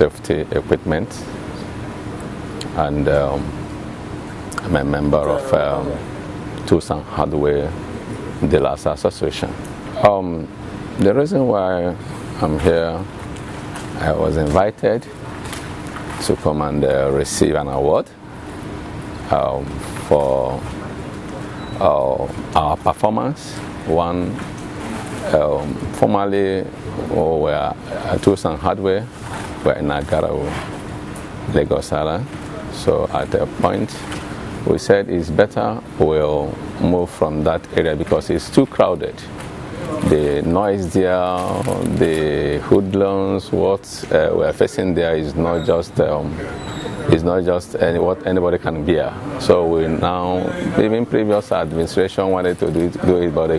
safety equipment, and I'm a member of Tools and Hardware Dealers Association. The reason why I'm here, I was invited to come and receive an award for our performance. One, formerly we were Tools and Hardware, we're in Agarawu, Lagos Island. So at a point we said it's better we'll move from that area because it's too crowded. The noise there, the hoodlums, what we're facing there is not just what anybody can bear. So we now, even previous administration wanted to do it, but they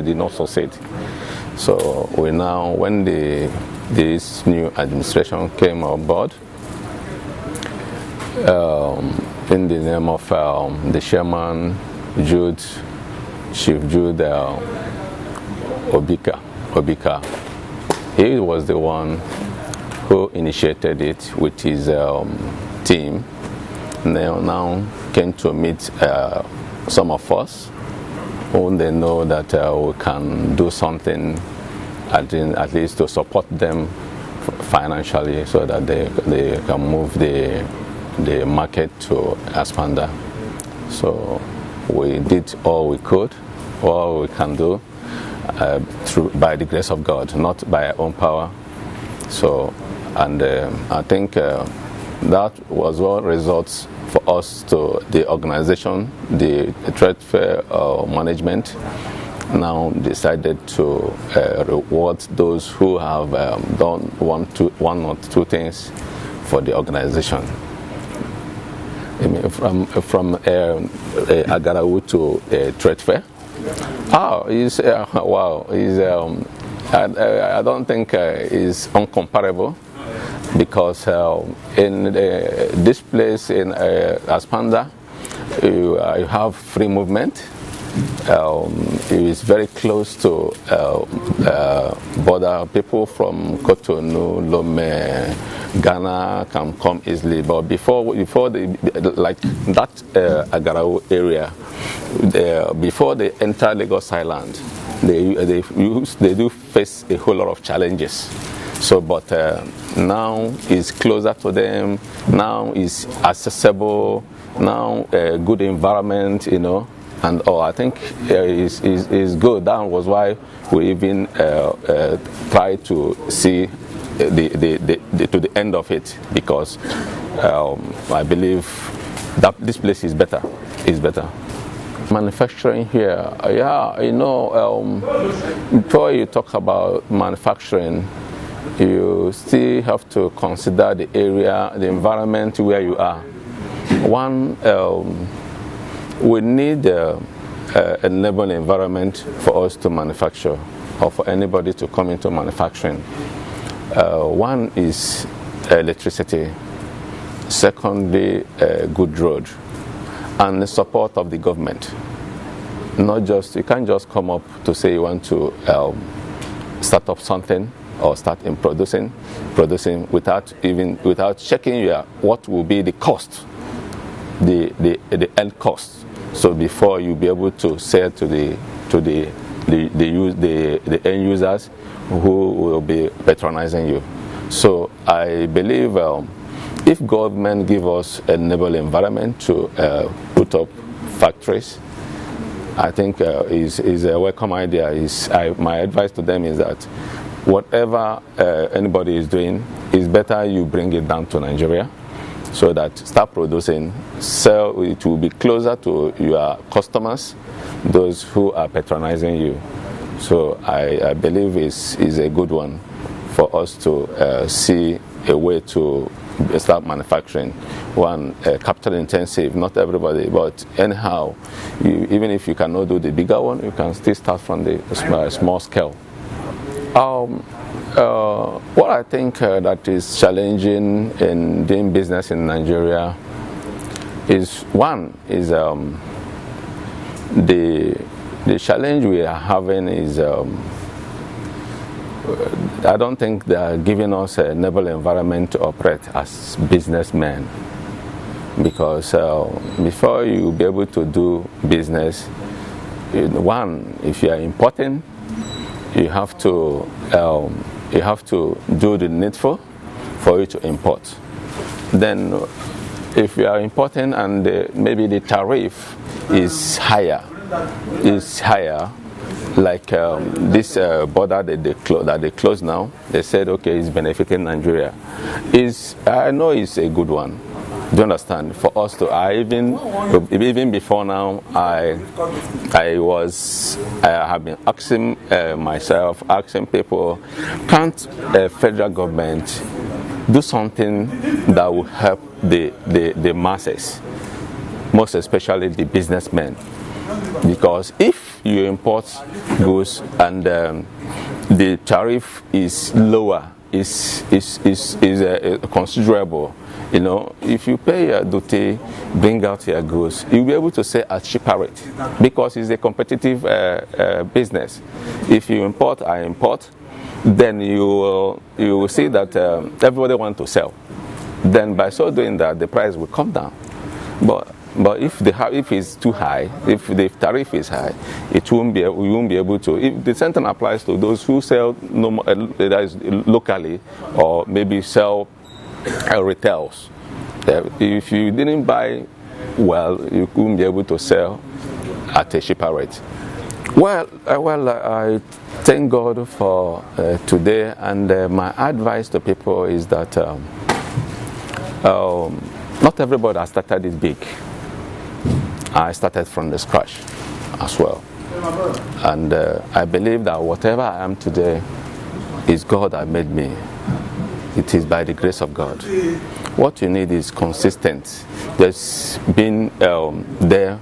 did not succeed. So we now, when this new administration came on board, in the name of the chairman, Chief Jude Obika, he was the one who initiated it with his team. They now came to meet some of us who they know that we can do something at least to support them financially so that they can move the market to Aspanda. So we did all we could, all we can do, by the grace of God, not by our own power. So, and I think that was what results for us to the organization, the trade fair management now decided to reward those who have done one or two things for the organization. I mean, from Agarawu to a trade fair. Wow! I don't think is uncomparable because in this place in Aspanda, you have free movement. It is very close to border. People from Cotonou, Lome, Ghana can come easily. But before like that Agarawu area, before they enter Lagos Island, they do face a whole lot of challenges. So, but now is closer to them. Now is accessible. Now a good environment, you know. And I think is good. That was why we even try to see to the end of it, because I believe that this place is better. Manufacturing here, before you talk about manufacturing, you still have to consider the area, the environment where you are. One, we need a enabling environment for us to manufacture, or for anybody to come into manufacturing. One is electricity. Secondly, a good road, and the support of the government. You can't just come up to say you want to start up something or start in producing without checking what will be the cost, the end cost. So before you be able to sell to the end users who will be patronizing you. So I believe if government give us a enable environment to put up factories, I think is a welcome idea. My advice to them is that whatever anybody is doing, is better you bring it down to Nigeria, so that start producing, sell. It will be closer to your customers, those who are patronizing you. So I believe is a good one for us to see a way to start manufacturing. One, capital intensive, not everybody, but anyhow, even if you cannot do the bigger one, you can still start from the small scale. What I think that is challenging in doing business in Nigeria is the challenge we are having is I don't think they are giving us a noble environment to operate as businessmen, because before you be able to do business, one, if you are importing, you have to do the needful for you to import. Then if you are importing and maybe the tariff is higher, like this border that they closed now, they said, okay, it's benefiting Nigeria. I know it's a good one. Do you understand? For us to, even before now, I have been asking asking people, can't federal government do something that will help the masses, most especially the businessmen? Because if you import goods and the tariff is lower, is considerable. You know, if you pay your duty, bring out your goods, you'll be able to sell at cheaper rate, because it's a competitive business. If you import, I import, then you will see that everybody wants to sell. Then by so doing that, the price will come down. But if it's too high, if the tariff is high, we won't be able to. If the same thing applies to those who sell locally, or maybe sell retails. If you didn't buy well, you couldn't be able to sell at a cheaper rate. Well, I thank God for today, and my advice to people is that not everybody has started this big. I started from the scratch as well, and I believe that whatever I am today is God that made me. It is by the grace of God. What you need is consistent, just being there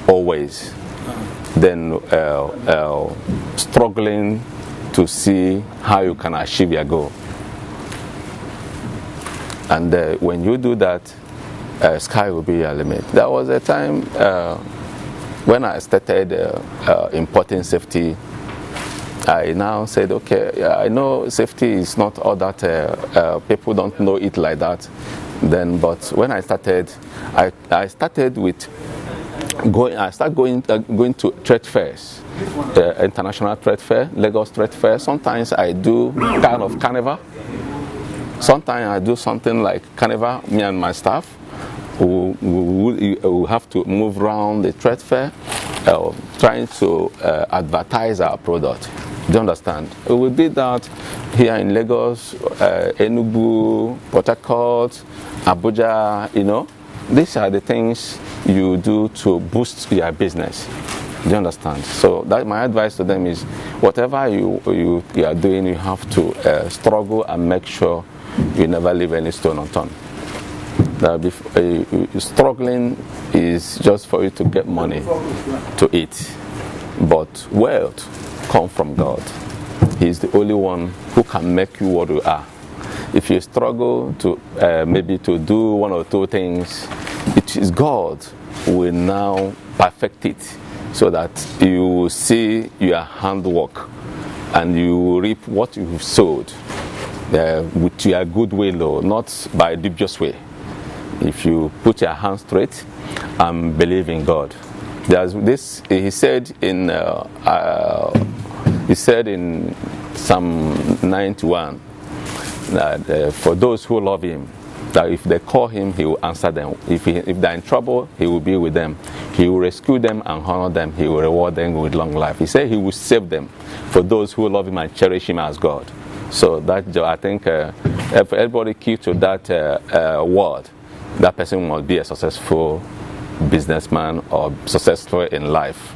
always, then struggling to see how you can achieve your goal. And when you do that, sky will be your limit. There was a time when I started importing safety. I now said, okay, I know safety is not all that, people don't know it like that. Then, but when I started, I started with going to trade fairs, international trade fair, Lagos trade fair. Sometimes I do kind of carnival. Sometimes I do something like carnival, me and my staff. We have to move around the trade fair, trying to advertise our product. Do you understand? We did that here in Lagos, Enugu, Port Harcourt, Abuja. You know, these are the things you do to boost your business. Do you understand? So that my advice to them is, whatever you are doing, you have to struggle and make sure you never leave any stone unturned. Struggling is just for you to get money to eat, but wealth comes from God. He's the only one who can make you what you are. If you struggle to maybe to do one or two things, it is God who will now perfect it, so that you will see your handwork and you will reap what you have sowed with your good will, not by a dubious way. If you put your hands straight and believe in God. There's this, he said in Psalm 91 that for those who love him, that if they call him, he will answer them. If they're in trouble, he will be with them. He will rescue them and honor them. He will reward them with long life. He said he will save them, for those who love him and cherish him as God. So that, I think, if everybody keep to that word, that person will be a successful businessman or successful in life.